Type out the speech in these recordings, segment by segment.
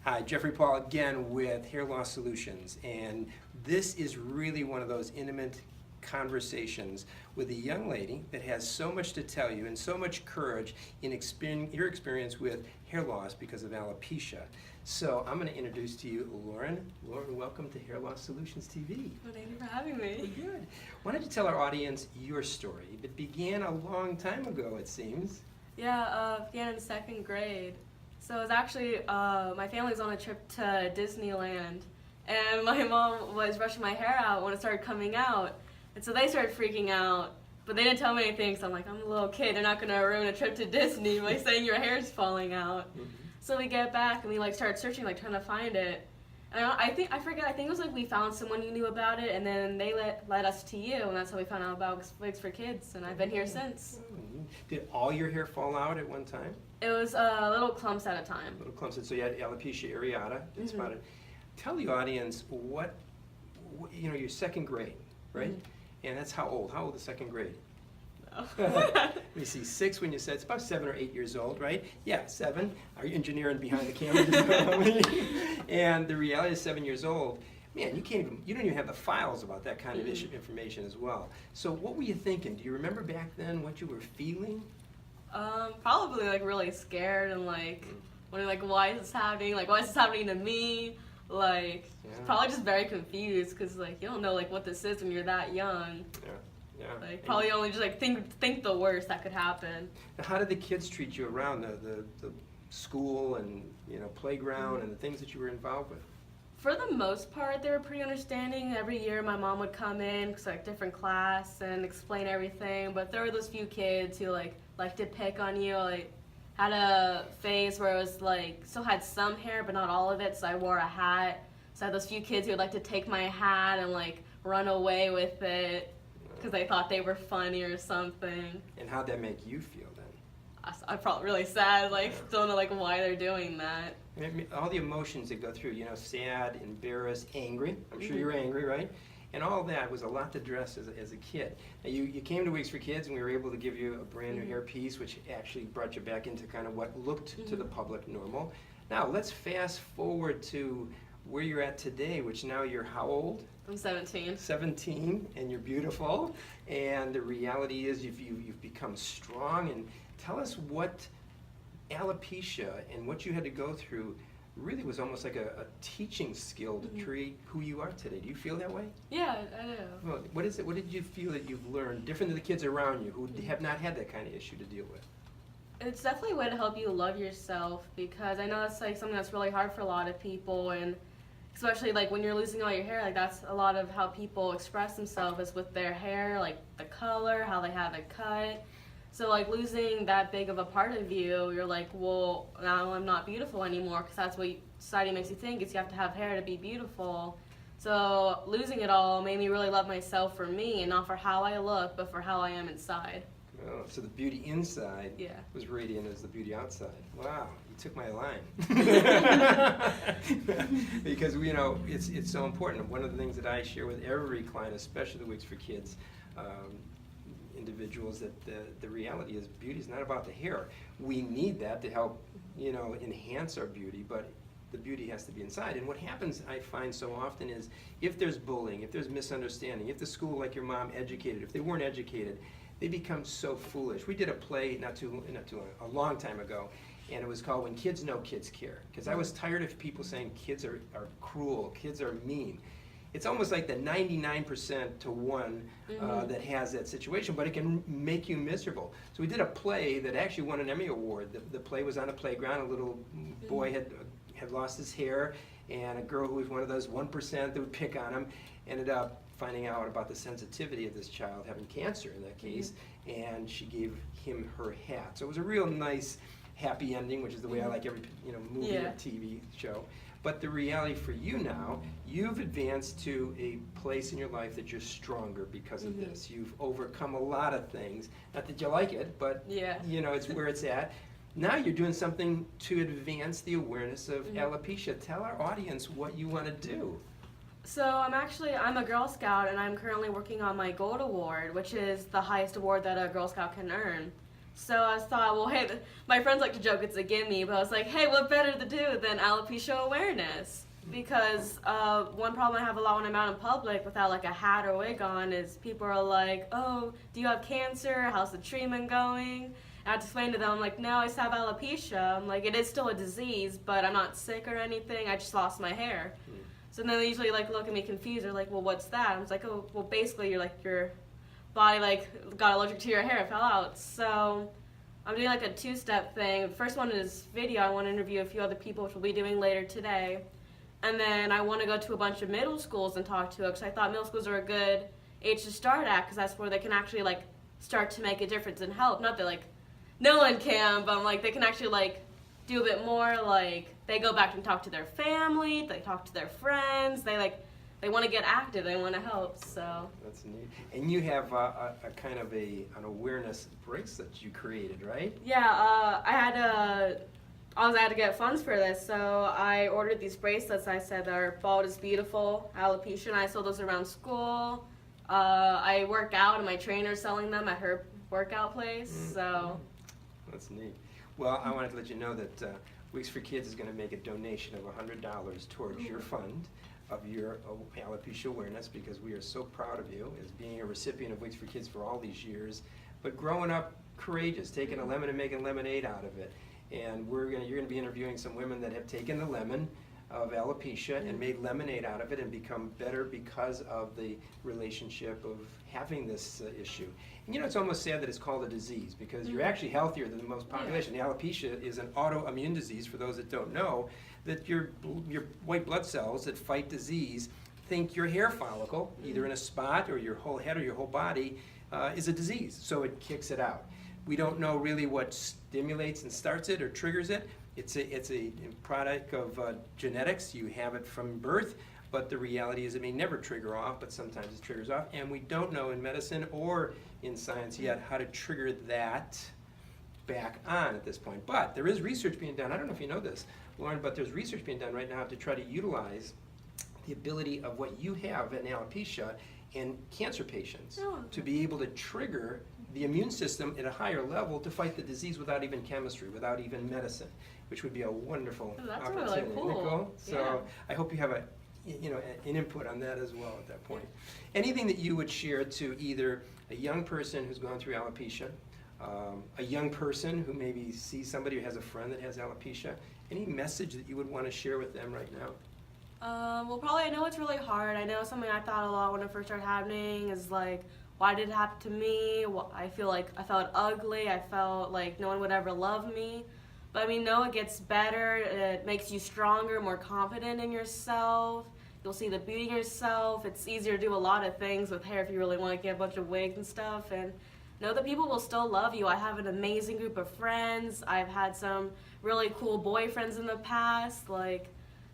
Hi, Jeffrey Paul again with Hair Loss Solutions, and this is really one of those intimate conversations with a young lady that has so much to tell you and so much courage in your experience with hair loss because of alopecia. So I'm going to introduce to you Lauren. Lauren, welcome to Hair Loss Solutions TV. Well, thank you for having me. Good. Why don't you tell our audience your story? It began a long time ago, it seems. Yeah, began in second grade. So it was actually, my family was on a trip to Disneyland, and my mom was brushing my hair out when it started coming out. And so they started freaking out, but they didn't tell me anything, so I'm like, I'm a little kid, they're not going to ruin a trip to Disney by saying your hair's falling out. Mm-hmm. So we get back, and we started searching, trying to find it. And I think it was we found someone who knew about it, and then they led us to you, and that's how we found out about wigs for kids, and I've been here since. Did all your hair fall out at one time? It was little clumps at a time. Little clumps. So you had alopecia areata. It's about it. Tell the audience what you're second grade, right? Mm-hmm. And that's how old? How old is second grade? Oh. Let me see, 6 when you said, it's about 7 or 8 years old, right? Yeah, 7. Our engineering behind the camera. And the reality is 7 years old. Man, you don't even have the files about that kind of information as well. So what were you thinking? Do you remember back then what you were feeling? Probably really scared and wondering why is this happening? Why is this happening to me? Probably just very confused because you don't know what this is when you're that young. Yeah. Probably only just think the worst that could happen. Now, how did the kids treat you around the school and playground and the things that you were involved with? For the most part, they were pretty understanding. Every year, my mom would come in, different class, and explain everything. But there were those few kids who liked to pick on you. Had a phase where it was still had some hair, but not all of it. So I wore a hat. So I had those few kids who would like to take my hat and run away with it because they thought they were funny or something. And how'd that make you feel then? I'm probably really sad. Don't know why they're doing that. All the emotions that go through, sad, embarrassed, angry. I'm sure you're angry, right? And all that was a lot to address as a kid. Now you came to Wigs for Kids, and we were able to give you a brand new hair piece, which actually brought you back into kind of what looked to the public normal. Now let's fast forward to where you're at today, which now you're how old? I'm 17. 17, and you're beautiful. And the reality is you've become strong. And tell us what alopecia and what you had to go through really was almost like a teaching skill to create who you are today. Do you feel that way? Yeah, I do. Well, what is it? What did you feel that you've learned different than the kids around you who have not had that kind of issue to deal with? It's definitely a way to help you love yourself because I know it's something that's really hard for a lot of people, and especially when you're losing all your hair, that's a lot of how people express themselves is with their hair, the color, how they have it cut. So losing that big of a part of you, you're well, now I'm not beautiful anymore because that's what society makes you think is you have to have hair to be beautiful. So losing it all made me really love myself for me and not for how I look, but for how I am inside. Oh, so the beauty inside was radiant as the beauty outside. Wow, you took my line. Because it's so important. One of the things that I share with every client, especially the Wigs for Kids, individuals, that the reality is beauty is not about the hair. We need that to help enhance our beauty, but the beauty has to be inside. And what happens, I find so often, is if there's bullying, if there's misunderstanding, if the school, like your mom, educated, if they weren't educated, they become so foolish. We did a play not too long, a long time ago, and it was called When Kids Know, Kids Care, because I was tired of people saying kids are cruel, kids are mean. It's almost like the 99% to 1 that has that situation, but it can make you miserable. So we did a play that actually won an Emmy Award. The play was on a playground. A little boy had lost his hair, and a girl who was one of those 1% that would pick on him ended up finding out about the sensitivity of this child having cancer in that case, and she gave him her hat. So it was a real nice, happy ending, which is the way I like every movie or TV show. But the reality for you now, you've advanced to a place in your life that you're stronger because of this. You've overcome a lot of things. Not that you like it, but it's where it's at. Now you're doing something to advance the awareness of alopecia. Tell our audience what you want to do. So I'm a Girl Scout, and I'm currently working on my Gold Award, which is the highest award that a Girl Scout can earn. So I thought, well, hey, my friends like to joke it's a gimme, but I was like, hey, what better to do than alopecia awareness? Because one problem I have a lot when I'm out in public without like a hat or wig on is people are like, oh, do you have cancer? How's the treatment going? I have to explain to them, I'm like, no, I just have alopecia. I'm like, it is still a disease, but I'm not sick or anything. I just lost my hair. So then they usually like look at me confused. They're like, well, what's that? I was like, oh, well, basically you're like your body like got allergic to your hair, it fell out. So I'm doing like a two-step thing. The first one is video. I want to interview a few other people, which we'll be doing later today. And then I want to go to a bunch of middle schools and talk to them, because I thought middle schools are a good age to start at, because that's where they can actually like start to make a difference and help. Not that like no one can, but like they can actually like do a bit more. Like they go back and talk to their family, they talk to their friends, they want to get active, they want to help. So that's neat. And you have a kind of an awareness bracelet you created, right? Yeah, I had to get funds for this, so I ordered these bracelets. I said are bald is beautiful, alopecia, and I sold those around school. I work out, and my trainer's selling them at her workout place. So that's neat. Well, I wanted to let you know that Wigs for Kids is going to make a donation of $100 towards your fund of your alopecia awareness, because we are so proud of you as being a recipient of Wigs for Kids for all these years, but growing up courageous, taking a lemon and making lemonade out of it. And you're going to be interviewing some women that have taken the lemon of alopecia and made lemonade out of it and become better because of the relationship of having this issue. And you know, it's almost sad that it's called a disease, because you're actually healthier than the most population. The alopecia is an autoimmune disease, for those that don't know, that your white blood cells that fight disease think your hair follicle, either in a spot or your whole head or your whole body, is a disease, so it kicks it out. We don't know really what stimulates and starts it or triggers it. It's a product of genetics. You have it from birth, but the reality is it may never trigger off, but sometimes it triggers off. And we don't know in medicine or in science yet how to trigger that back on at this point. But there is research being done. I don't know if you know this, Lauren, but there's research being done right now to try to utilize the ability of what you have in alopecia in cancer patients to be able to trigger the immune system at a higher level to fight the disease without even chemistry, without even medicine, which would be a wonderful opportunity. Really cool. Isn't it cool? So I hope you have an input on that as well at that point. Anything that you would share to either a young person who's gone through alopecia, a young person who maybe sees somebody who has a friend that has alopecia, any message that you would want to share with them right now? Well, probably I know it's really hard. I know something I thought a lot when it first started happening is like, why did it happen to me? I feel like I felt ugly. I felt like no one would ever love me. But I mean, no, it gets better. It makes you stronger, more confident in yourself. You'll see the beauty in yourself. It's easier to do a lot of things with hair if you really want to get a bunch of wigs and stuff. And know that people will still love you. I have an amazing group of friends. I've had some really cool boyfriends in the past. Like,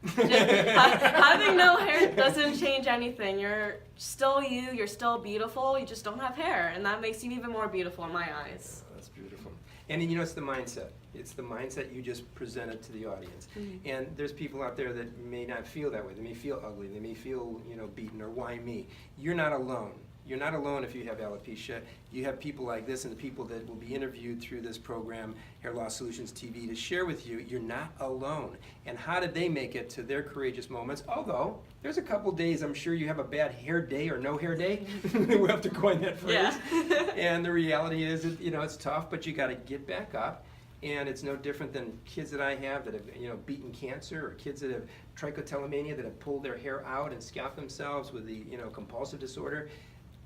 having no hair doesn't change anything. You're still you, you're still beautiful, you just don't have hair, and that makes you even more beautiful in my eyes. That's beautiful. And you know, it's the mindset. It's the mindset you just presented to the audience. And there's people out there that may not feel that way. They may feel ugly, they may feel, beaten, or why me? You're not alone. You're not alone if you have alopecia. You have people like this and the people that will be interviewed through this program, Hair Loss Solutions TV, to share with you, you're not alone. And how did they make it to their courageous moments? Although, there's a couple days I'm sure you have a bad hair day or no hair day. We'll have to coin that phrase. Yeah. And the reality is, it's tough, but you got to get back up. And it's no different than kids that I have that have, beaten cancer, or kids that have trichotillomania, that have pulled their hair out and scalped themselves with the, compulsive disorder.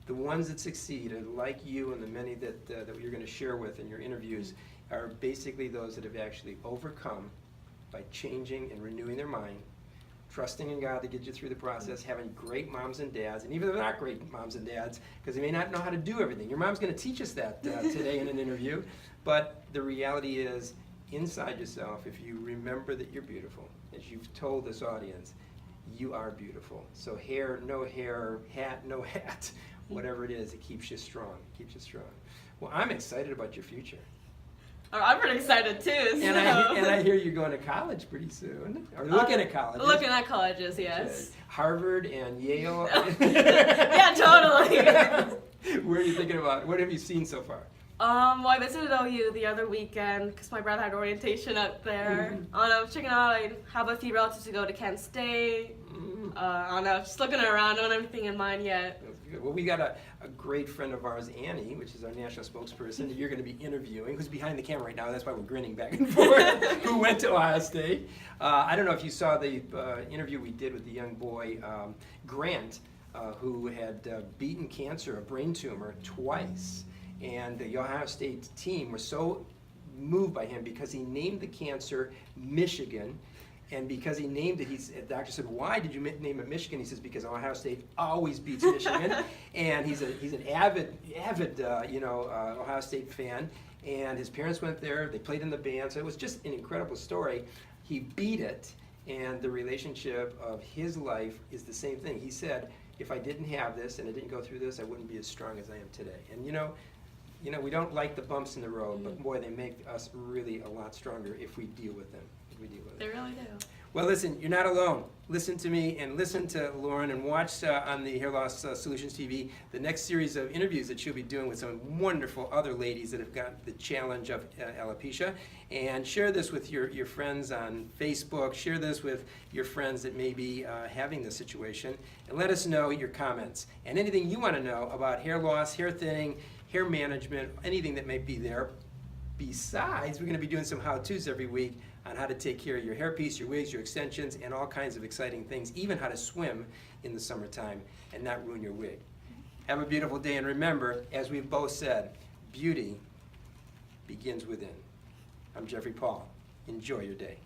The ones that succeed, are like you and the many that you're going to share with in your interviews, are basically those that have actually overcome by changing and renewing their mind, trusting in God to get you through the process, having great moms and dads, and even if they're not great moms and dads, because they may not know how to do everything. Your mom's going to teach us that today in an interview, but the reality is, inside yourself, if you remember that you're beautiful, as you've told this audience, you are beautiful. So hair, no hair, hat, no hat, whatever it is, it keeps you strong, Well, I'm excited about your future. Oh, I'm pretty excited too. So. And I hear you're going to college pretty soon, or looking at colleges. Looking at colleges, yes. Okay. Harvard and Yale. Yeah, totally. Where are you thinking about? What have you seen so far? Well, I visited OU the other weekend because my brother had orientation up there. I don't know, checking out. I have a few relatives to go to Kent State. I don't know, just looking around, don't have anything in mind yet. That's good. Well, we got a great friend of ours, Annie, which is our national spokesperson, that you're going to be interviewing, who's behind the camera right now. That's why we're grinning back and forth, who went to Ohio State. I don't know if you saw the interview we did with the young boy, Grant, who had beaten cancer, a brain tumor, twice. And the Ohio State team was so moved by him because he named the cancer Michigan. And because he named it, the doctor said, "Why did you name it Michigan?" He says, "Because Ohio State always beats Michigan." And he's an avid Ohio State fan. And his parents went there. They played in the band. So it was just an incredible story. He beat it, and the relationship of his life is the same thing. He said, "If I didn't have this and I didn't go through this, I wouldn't be as strong as I am today." And we don't like the bumps in the road, but boy, they make us really a lot stronger if we deal with them. They really do. Well, listen, you're not alone. Listen to me and listen to Lauren and watch on the Hair Loss Solutions TV the next series of interviews that she'll be doing with some wonderful other ladies that have got the challenge of alopecia. And share this with your friends on Facebook. Share this with your friends that may be having this situation. And let us know your comments. And anything you want to know about hair loss, hair thinning, hair management, anything that may be there. Besides, we're going to be doing some how-tos every week on how to take care of your hairpiece, your wigs, your extensions, and all kinds of exciting things, even how to swim in the summertime and not ruin your wig. Have a beautiful day, and remember, as we've both said, beauty begins within. I'm Jeffrey Paul. Enjoy your day.